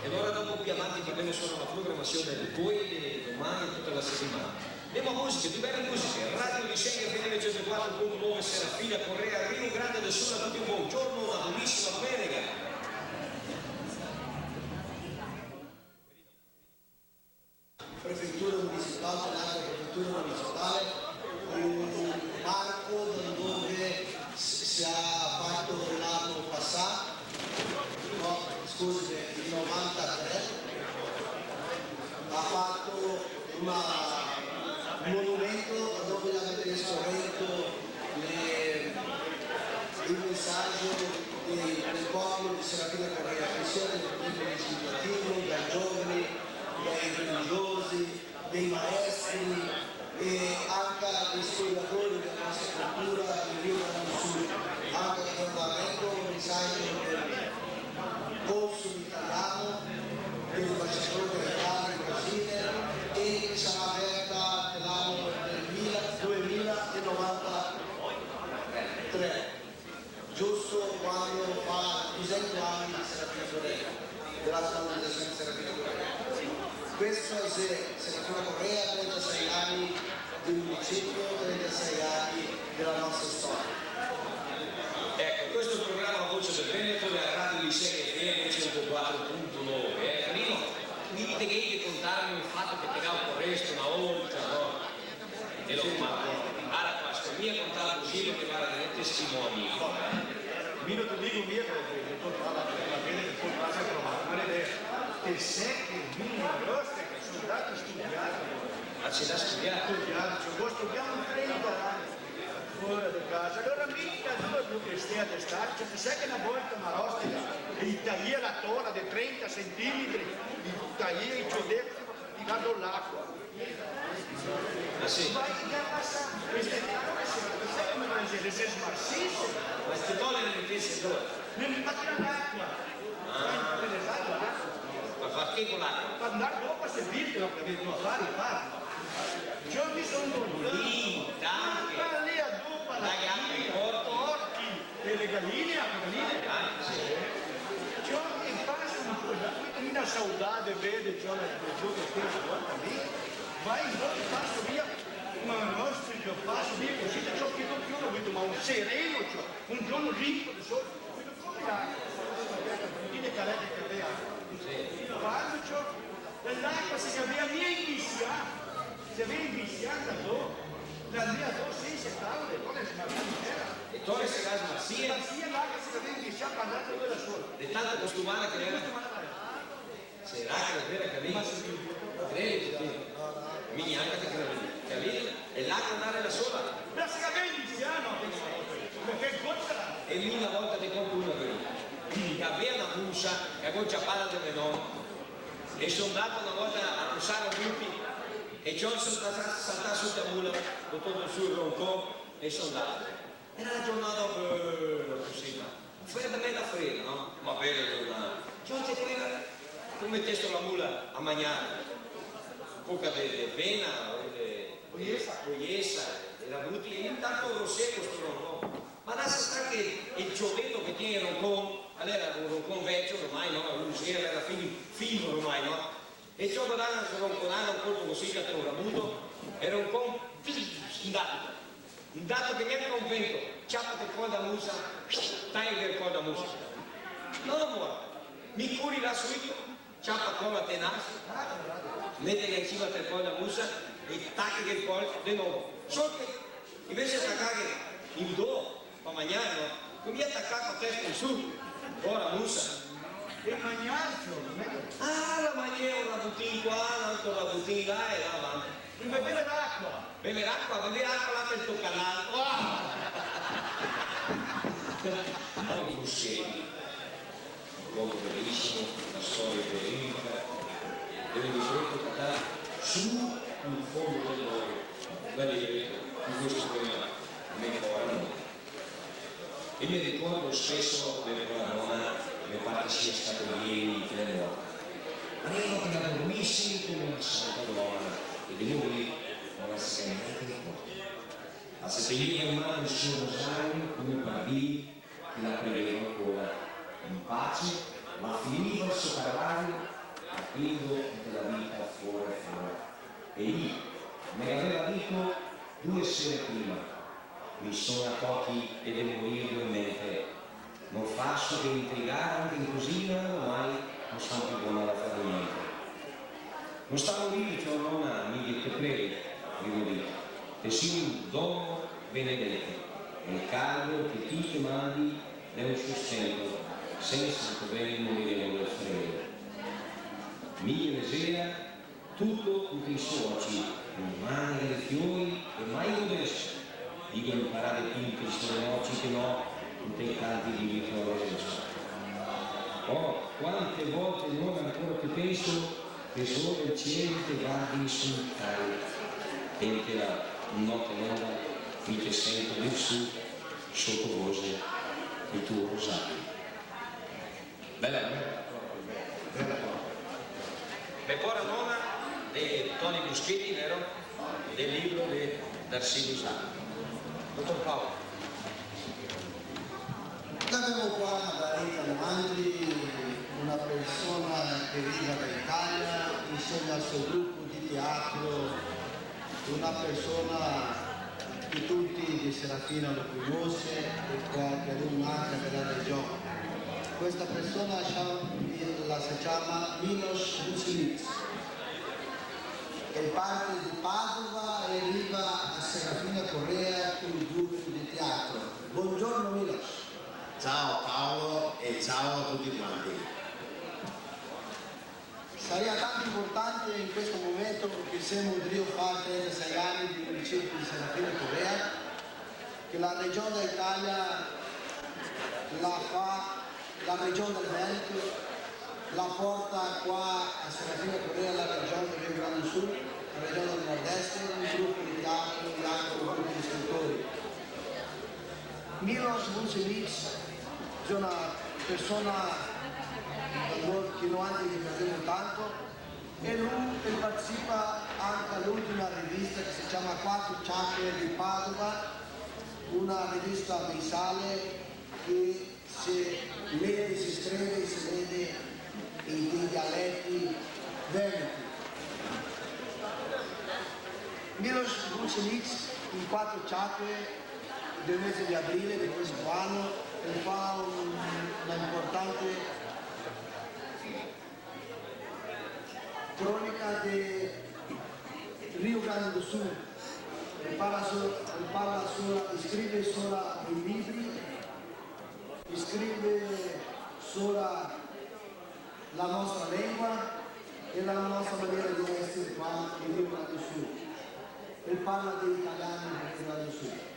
e allora dopo più avanti che abbiamo solo la programmazione del poi domani e tutta la settimana. Andiamo a musica, più belle musiche, Radio Liceo FM 104.9 Serafina Correa, Rio Grande del Sud, a tutti un buongiorno, una buonissima domenica. Prefettura municipale, la prefettura municipale, un parco dove si è fatto l'anno passato, no, scusi, il 93, ha fatto un monumento dove avete esposto il messaggio del popolo di Serafina Correa, che sia del pubblico legislativo, dai giovani, dai religiosi, dei maestri e anche dei spiegatori della nostra cultura del Rio Grande do Sul, anche ricordando un messaggio del console italiano, dell'ambasciatore italiano in Brasile e che sarà aperta l'anno del 2093, giusto quando fa 200 anni di Serafina Correa, della canonizzazione di Serafina Correa. Questo è Serafina Correa, 36 anni del municipio, 36 anni della nostra storia. Ecco, questo è il programma Voce del Veneto della Radio Liceo FM 104.9. Prima mi dite che io contarmi il fatto che pegavo con resto una volta, no? E lo fatto. Allora, questo mia contare così perché va dei testimoni. Io ti dico mia perché il tuo parla bene che poi passa a trovare, ma è vero. E se che il mio grosso che sono andato a studiare. Ma c'è da studiare? Io studiamo 30 anni fuori da casa. Allora mica dove che stai a testare, cioè sai che una volta una rostica e taglia la tola di 30 centimetri, taglia i giudetti, ti vado l'acqua. Ah sì? Vai a passare, queste sai come le sei smarsisse? Queste tole le mettesse dove? Nel macchina d'acqua. Ma fa che con l'acqua? Per andare dopo a servirti, non avevo affari a fare. Io mi sono lì, tanche. Ma lì a dopo la gamma, i porchi e le galline, Io mi passo una saudade vede, io la giorno stesso volta lì, vai in volta, passo via, ma nostro io passo via così, ciò che non più ho avuto, ma un sereno, un giorno ricco di sole, come l'acqua, calette che aveva. Quando l'acqua si aveva mia iniziata. Si aveva iniziata dopo, la mia dopo senza tavole, non è smarrita. E tu si la smarsia? Smarsia l'acqua si aveva iniziata andando dove da sola. E tanto costumare che era? Será che la vera capito? Credi? Mi anche che capito? E l'acqua andare da sola? Ma si aveva iniziata, perché conta. E lì una volta ti compro una verità. Che aveva una bussa che avevo già parlato delle nonne. E sono andato una volta a passare a tutti e ci ho saltato su la mula con tutto il suo roncon e sono andato. Era la giornata così, freddamente fredda, no? Ma bella giornata. Ci ho detto, come mettessi la mula a mangiare, un po' di avena, pugliesa, era brutto, e intanto ero secco questo roncon. Ma adesso sta che il giovedì che tiene il roncon, allora un roncon vecchio ormai, no? L'usera era fino ormai, no? E ciò che dava un colpo così che avevo avuto, era un po' un dato che mi ha convinto, ciappa del coda musa, taglia del coda musa. No, amore, mi curi la suite, ciappa con la tenace, mettila in cima per poi la musa e tacchi che poi di nuovo. Solo che invece di attaccare il do, per mangiare, come attaccare la testa in su, ora musa. E mangiarlo? Ah, la mangiare una bottiglia qua, un'altra bottiglia là e là avanti. E bere l'acqua? Beve acqua là per il tuo canale. Tony Buscemi, un uomo bellissimo, una storia verídica, dove mi sono portato su un fondo dell'oro, la libretto di questo poema, me cuore. E mi ricordo spesso delle parole, le pare sia stato ieri che le morte. Arrivo che la dormissi come una santa donna, e di lui non la sente ricordo. A seppellire in mano il suo rosario come bambini che la preghiera ancora. In pace, ma finiva il suo calvario, aprindo della vita fuori. E lì, me l'aveva detto 2 sere prima, mi sono accorti e devo morire in mente. Non faccio che intrigare anche in cosina, ormai non sono più buona da fare niente. Non stavo lì, c'è nonna, mi dite prego, devo dire, e sia un dono benedetto, e il caldo che ti ti mandi è un sustento, senza dover morire nel freddo. Mia lesera, tutto tutti i soci, non mani dei fiori e mai modesto. Dico imparare più queste noci che no, tutti i canti di Vittorio. Oh, quante volte non ancora che penso che solo il cielo ti guardi sul tale e che la notte nuova mi ti sento lì su sotto voce il tuo rosario. Bella, bella. E poi la nonna di Tony Buschetti, vero? Del libro di D'Arsilio Sacco. Dottor Paolo. Abbiamo qua Marita Lamandri, una persona che vive dall'Italia insieme al suo gruppo di teatro, una persona che tutti di Serafina lo conosce e qualche un'altra della regione. Questa persona si chiama Milos Vucinic, è parte di Padova e arriva a Serafina Correa con il gruppo di teatro. Buongiorno Milos. Ciao Paolo e ciao a tutti quanti. Sarebbe tanto importante in questo momento che siamo Rio fa 36 anni di municipio di Serafina Correa, che la regione d'Italia la fa la regione del Veneto, la porta qua a Serafina Correa la regione del Rio Grande Sul, la regione del Nord-Est, un gruppo di teatro e anche un gruppo di scrittori. Milos Vucinic è una persona che non ha di vedere tanto e lui partecipa anche all'ultima rivista che si chiama Quattro Ciacche di Padova, una rivista mensale che si legge, si scrive e si vede in dialetti veneti. Milos Vucinic in Quattro Ciacche del mese di aprile di questo anno e fa una importante cronica di Rio Grande do Sul. Scrive solo i libri, scrive solo la nostra lingua e la nostra maniera di essere qua in Rio Grande do Sul. E parla di italiani in Rio Grande do Sul.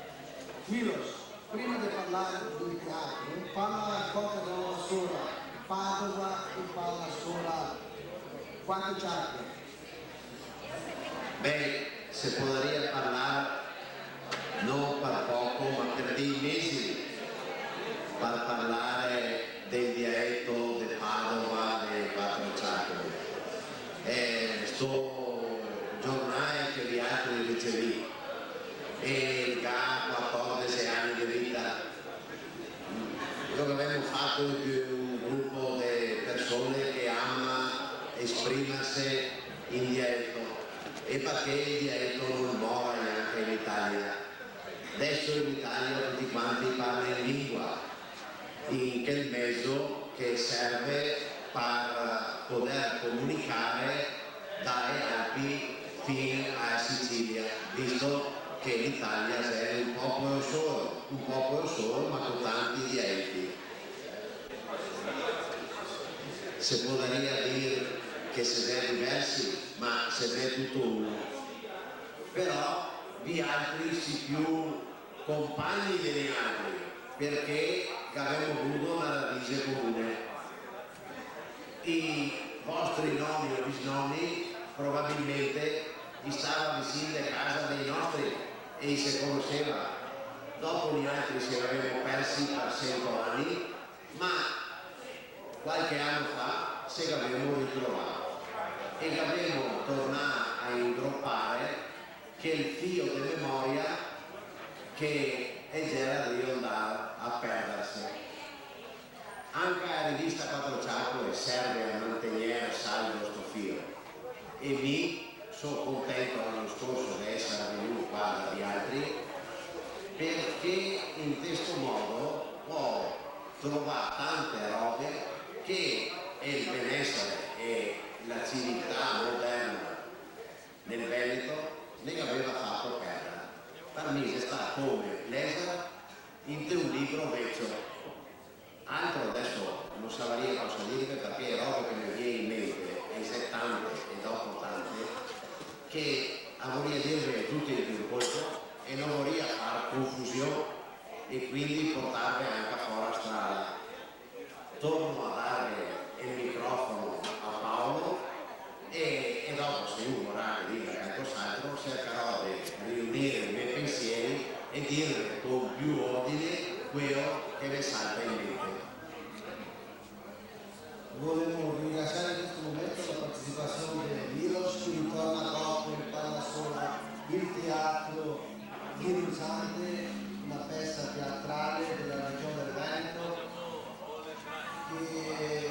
Milos, prima di parlare di teatro, parla qualche parola sola Padova e parla sola Quattro Ciacche. Beh, se podría hablar no per poco, ma per dei mesi per parlare del dialetto di Padova e Quattro Ciacche. Sto giornale che gli altri ricevi e già 14 anni di vita. Noi abbiamo fatto un gruppo di persone che ama esprimersi in dialetto e perché il dialetto non muore neanche in Italia. Adesso in Italia tutti quanti parlano in lingua, in quel mezzo che serve per poter comunicare, dare fino a Sicilia, visto che l'Italia è un popolo solo ma con tanti dialetti. Se potrebbe dire che siete diversi, ma siete tutto uno. Però gli altri si più compagni degli altri, perché abbiamo avuto una radice comune. I vostri nonni o bisnonni probabilmente stavano vicino a casa dei nostri e si conosceva. Dopo gli altri si avevano persi per 100 anni, ma qualche anno fa se l'abbiamo ritrovato e l'abbiamo tornato a ingroppare che il filo di memoria che è già di andare a perdersi. Anche la rivista Quattro Ciacole serve a mantenere saldo questo filo e mi sono contento l'anno scorso di essere venuto qua dagli altri, perché in questo modo ho trovato tante robe che il benessere e la civiltà moderna nel Veneto ne aveva fatto perdere. Per me è stato come leggere in un libro vecchio. Altro adesso non saprei cosa dire, perché è roba che mi viene in mente, e se tante e dopo tante, che vorrei dire tutti di più colpo e non vorrei fare confusione e quindi portarvi anche fuori a strada. Torno a dare il microfono a Paolo e dopo, se uno vorrà dire qualcos'altro, cercherò di riunire i miei pensieri e dire con più ordine quello che mi salta in mente. Volevo ringraziare in questo momento la partecipazione di Milos, che ritorna dopo in Pallasola, il teatro di Rusante, una festa teatrale della regione del Veneto, che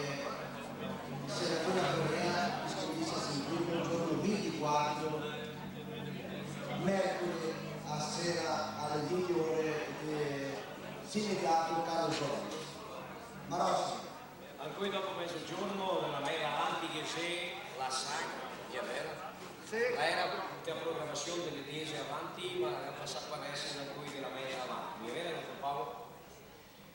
Serafina Correa discomincia a sentire il giorno 24, mercoledì a sera alle 20 ore, Cine Teatro Carlo Giorgio. Marossi. A cui dopo mezzogiorno nella mera avanti che c'è la sagra, è vero? Sì. Era tutta la programmazione delle 10 avanti, ma passa a essere da cui della mera avanti. È vero, dottor Paolo?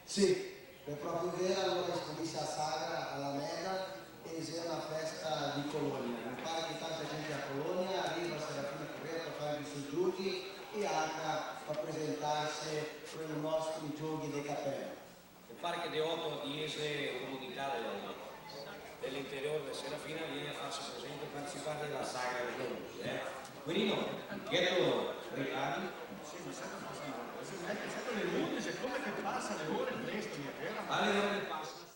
Sì, è proprio vero, allora si comincia a sagra alla Meda e c'è una festa di Colonia. Mi pare che tanta gente a Colonia arriva a Serafina Correa per fare i suoi giochi e anche a presentarsi con i nostri giochi dei capelli. Mi pare che di 8 a 10 comunità dell'interiore della Serafina viene a farsi presente e partecipare alla sagra del giorno. Quindi no, chiedo Riccardi. Sì, ma sempre le 11, come che passa le ore presto, è vero? Alle ore passano.